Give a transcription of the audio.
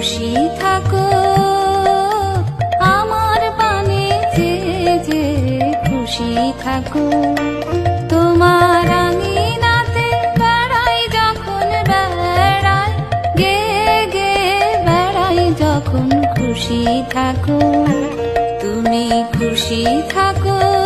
খুশি থাকো আমার পানে যে যে খুশি থাকো। তোমার আঙিনাতে বেড়াই যখন বেড়াই গে গে বেড়াই যখন খুশি থাকো। তুমি খুশি থাকো।